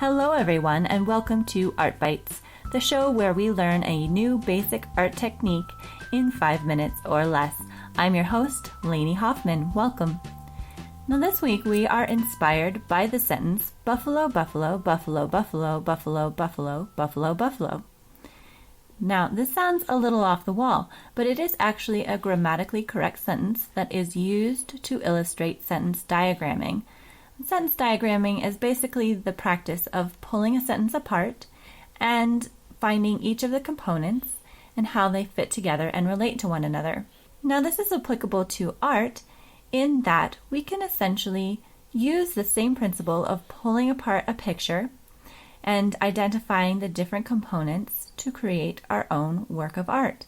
Hello everyone and welcome to Art Bytes, the show where we learn a new basic art technique in 5 minutes or less. I'm your host, Lainey Hoffman. Welcome. Now this week we are inspired by the sentence, buffalo, buffalo, buffalo, buffalo, buffalo, buffalo, buffalo, buffalo. Now this sounds a little off the wall, but it is actually a grammatically correct sentence that is used to illustrate sentence diagramming. Sentence diagramming is basically the practice of pulling a sentence apart and finding each of the components and how they fit together and relate to one another. Now this is applicable to art in that we can essentially use the same principle of pulling apart a picture and identifying the different components to create our own work of art.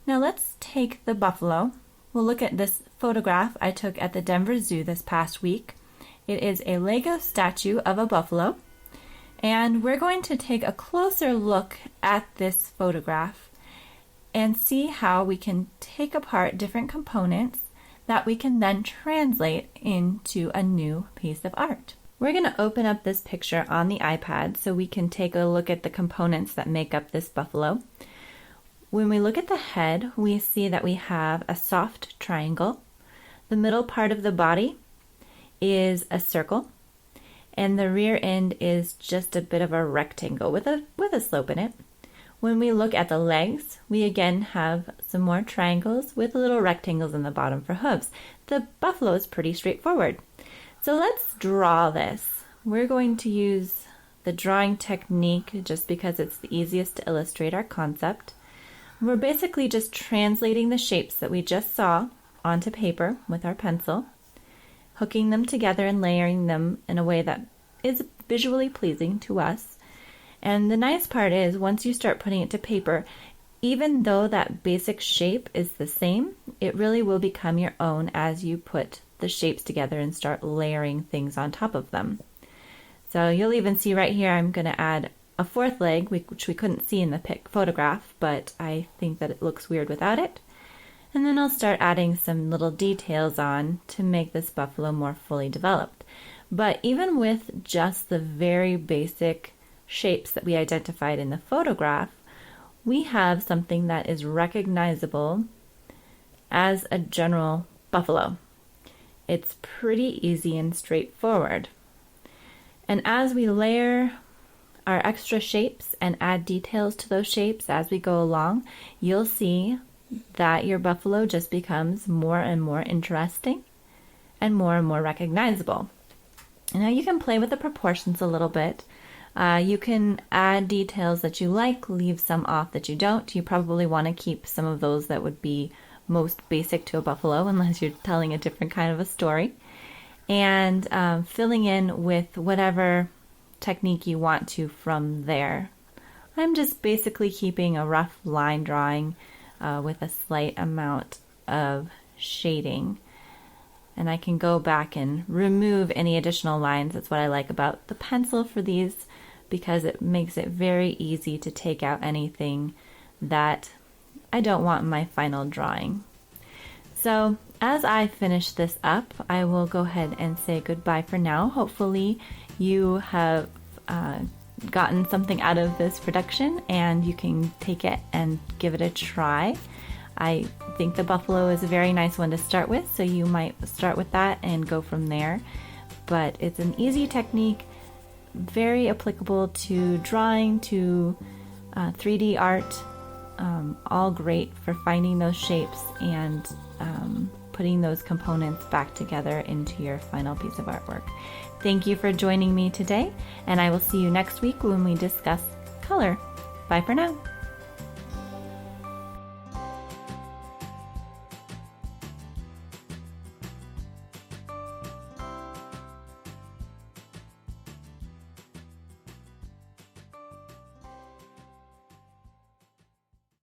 Now let's take the buffalo. We'll look at this photograph I took at the Denver Zoo this past week. It is a Lego statue of a buffalo, and we're going to take a closer look at this photograph and see how we can take apart different components that we can then translate into a new piece of art. We're going to open up this picture on the iPad so we can take a look at the components that make up this buffalo. When we look at the head, we see that we have a soft triangle. The middle part of the body is a circle, and the rear end is just a bit of a rectangle with a slope in it. When we look at the legs, we again have some more triangles with little rectangles in the bottom for hooves. The buffalo is pretty straightforward. So let's draw this. We're going to use the drawing technique just because it's the easiest to illustrate our concept. We're basically just translating the shapes that we just saw onto paper with our pencil, hooking them together and layering them in a way that is visually pleasing to us. And the nice part is, once you start putting it to paper, even though that basic shape is the same, it really will become your own as you put the shapes together and start layering things on top of them. So you'll even see right here, I'm going to add a fourth leg, which we couldn't see in the photograph, but I think that it looks weird without it. And then I'll start adding some little details on to make this buffalo more fully developed. But even with just the very basic shapes that we identified in the photograph, we have something that is recognizable as a general buffalo. It's pretty easy and straightforward. And as we layer our extra shapes and add details to those shapes as we go along, you'll see that your buffalo just becomes more and more interesting and more recognizable. Now you can play with the proportions a little bit. You can add details that you like, leave some off that you don't. You probably want to keep some of those that would be most basic to a buffalo unless you're telling a different kind of a story. And filling in with whatever technique you want to from there. I'm just basically keeping a rough line drawing with a slight amount of shading. And I can go back and remove any additional lines. That's what I like about the pencil for these, because it makes it very easy to take out anything that I don't want in my final drawing. So as I finish this up, I will go ahead and say goodbye for now. Hopefully you have gotten something out of this production and you can take it and give it a try. I think the buffalo is a very nice one to start with, so you might start with that and go from there. But it's an easy technique, very applicable to drawing, to 3D art, all great for finding those shapes and putting those components back together into your final piece of artwork. Thank you for joining me today, and I will see you next week when we discuss color. Bye for now.